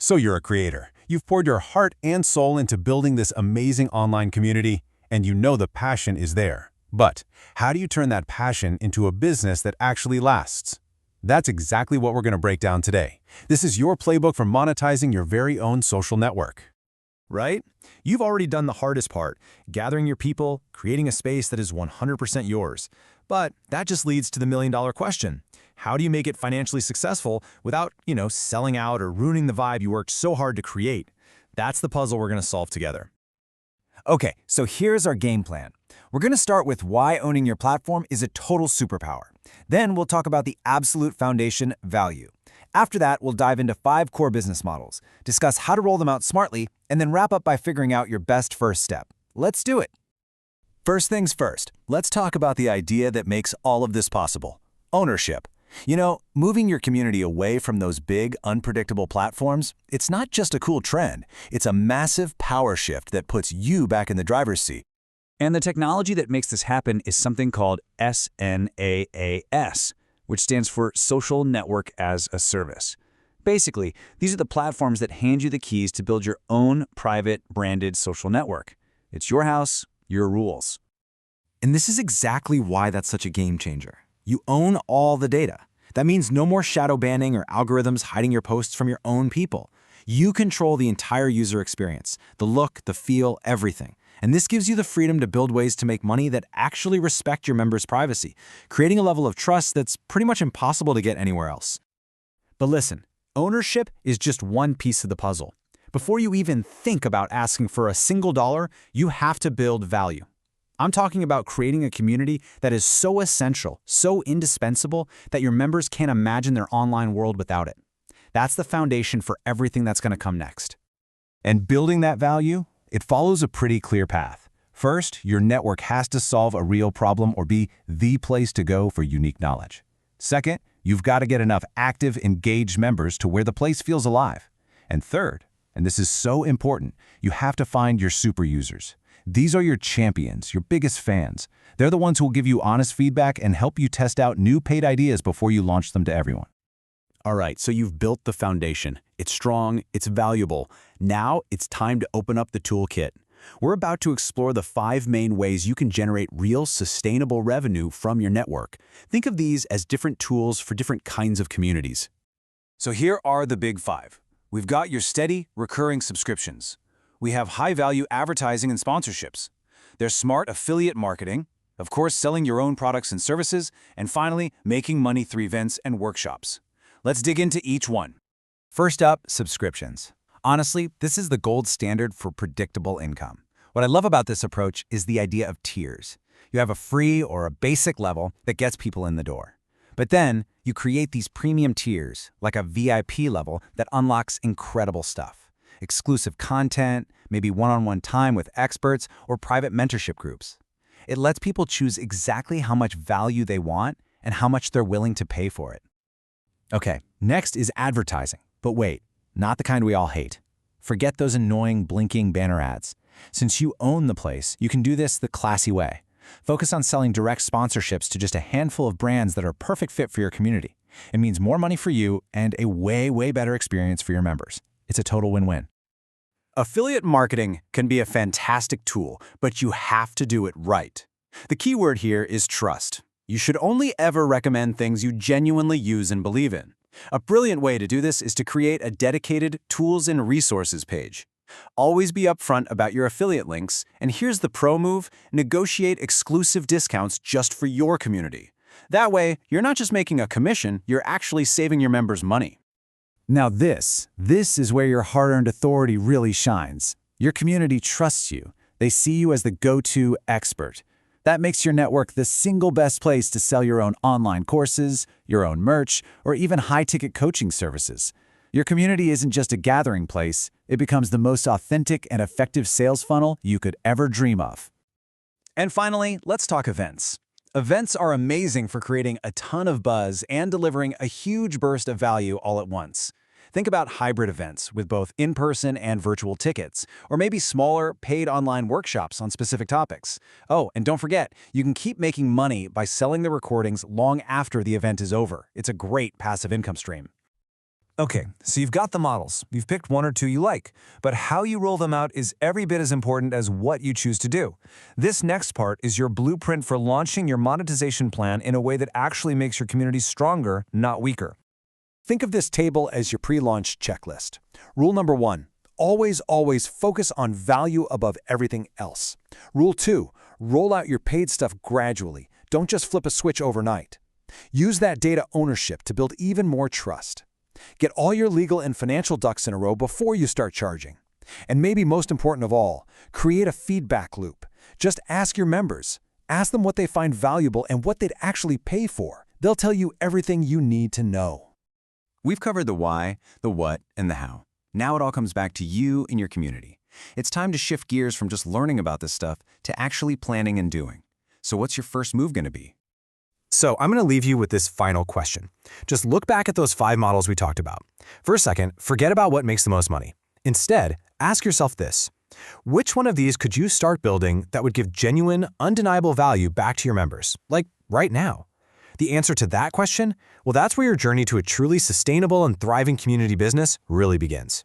So you're a creator. You've poured your heart and soul into building this amazing online community, and you know the passion is there. But how do you turn that passion into a business that actually lasts? That's exactly what we're going to break down today. This is your playbook for monetizing your very own social network. Right? You've already done the hardest part, gathering your people, creating a space that is 100% yours. But that just leads to the million-dollar question. How do you make it financially successful without, selling out or ruining the vibe you worked so hard to create? That's the puzzle we're going to solve together. Okay, so here's our game plan. We're going to start with why owning your platform is a total superpower. Then we'll talk about the absolute foundation, value. After that, we'll dive into 5 core business models, discuss how to roll them out smartly, and then wrap up by figuring out your best first step. Let's do it. First things first, let's talk about the idea that makes all of this possible: ownership. Moving your community away from those big, unpredictable platforms, it's not just a cool trend. It's a massive power shift that puts you back in the driver's seat. And the technology that makes this happen is something called SNaaS, which stands for Social Network as a Service. Basically, these are the platforms that hand you the keys to build your own private, branded social network. It's your house, your rules. And this is exactly why that's such a game changer. You own all the data. That means no more shadow banning or algorithms hiding your posts from your own people. You control the entire user experience, the look, the feel, everything. And this gives you the freedom to build ways to make money that actually respect your members' privacy, creating a level of trust that's pretty much impossible to get anywhere else. But listen, ownership is just one piece of the puzzle. Before you even think about asking for a single dollar, you have to build value. I'm talking about creating a community that is so essential, so indispensable, that your members can't imagine their online world without it. That's the foundation for everything that's going to come next. And building that value, it follows a pretty clear path. First, your network has to solve a real problem or be the place to go for unique knowledge. Second, you've got to get enough active, engaged members to where the place feels alive. And third, and this is so important, you have to find your super users. These are your champions, your biggest fans. They're the ones who will give you honest feedback and help you test out new paid ideas before you launch them to everyone. All right, so you've built the foundation. It's strong, it's valuable. Now it's time to open up the toolkit. We're about to explore the 5 main ways you can generate real, sustainable revenue from your network. Think of these as different tools for different kinds of communities. So here are the big 5. We've got your steady, recurring subscriptions. We have high-value advertising and sponsorships. There's smart affiliate marketing, of course selling your own products and services, and finally, making money through events and workshops. Let's dig into each one. First up, subscriptions. Honestly, this is the gold standard for predictable income. What I love about this approach is the idea of tiers. You have a free or a basic level that gets people in the door. But then, you create these premium tiers, like a VIP level that unlocks incredible stuff. Exclusive content, maybe one-on-one time with experts, or private mentorship groups. It lets people choose exactly how much value they want and how much they're willing to pay for it. Okay, next is advertising. But wait, not the kind we all hate. Forget those annoying blinking banner ads. Since you own the place, you can do this the classy way. Focus on selling direct sponsorships to just a handful of brands that are a perfect fit for your community. It means more money for you and a way, way better experience for your members. It's a total win-win. Affiliate marketing can be a fantastic tool, but you have to do it right. The key word here is trust. You should only ever recommend things you genuinely use and believe in. A brilliant way to do this is to create a dedicated Tools and Resources page. Always be upfront about your affiliate links, and here's the pro move: negotiate exclusive discounts just for your community. That way, you're not just making a commission, you're actually saving your members money. Now this is where your hard-earned authority really shines. Your community trusts you. They see you as the go-to expert. That makes your network the single best place to sell your own online courses, your own merch, or even high-ticket coaching services. Your community isn't just a gathering place, it becomes the most authentic and effective sales funnel you could ever dream of. And finally, let's talk events. Events are amazing for creating a ton of buzz and delivering a huge burst of value all at once. Think about hybrid events with both in-person and virtual tickets, or maybe smaller, paid online workshops on specific topics. Oh, and don't forget, you can keep making money by selling the recordings long after the event is over. It's a great passive income stream. Okay, so you've got the models. You've picked one or two you like, but how you roll them out is every bit as important as what you choose to do. This next part is your blueprint for launching your monetization plan in a way that actually makes your community stronger, not weaker. Think of this table as your pre-launch checklist. Rule number 1, always focus on value above everything else. Rule 2, roll out your paid stuff gradually. Don't just flip a switch overnight. Use that data ownership to build even more trust. Get all your legal and financial ducks in a row before you start charging. And maybe most important of all, create a feedback loop. Just ask your members. Ask them what they find valuable and what they'd actually pay for. They'll tell you everything you need to know. We've covered the why, the what, and the how. Now it all comes back to you and your community. It's time to shift gears from just learning about this stuff to actually planning and doing. So what's your first move going to be? So I'm going to leave you with this final question. Just look back at those 5 models we talked about. For a second, forget about what makes the most money. Instead, ask yourself this. Which one of these could you start building that would give genuine, undeniable value back to your members, like right now? The answer to that question? Well, that's where your journey to a truly sustainable and thriving community business really begins.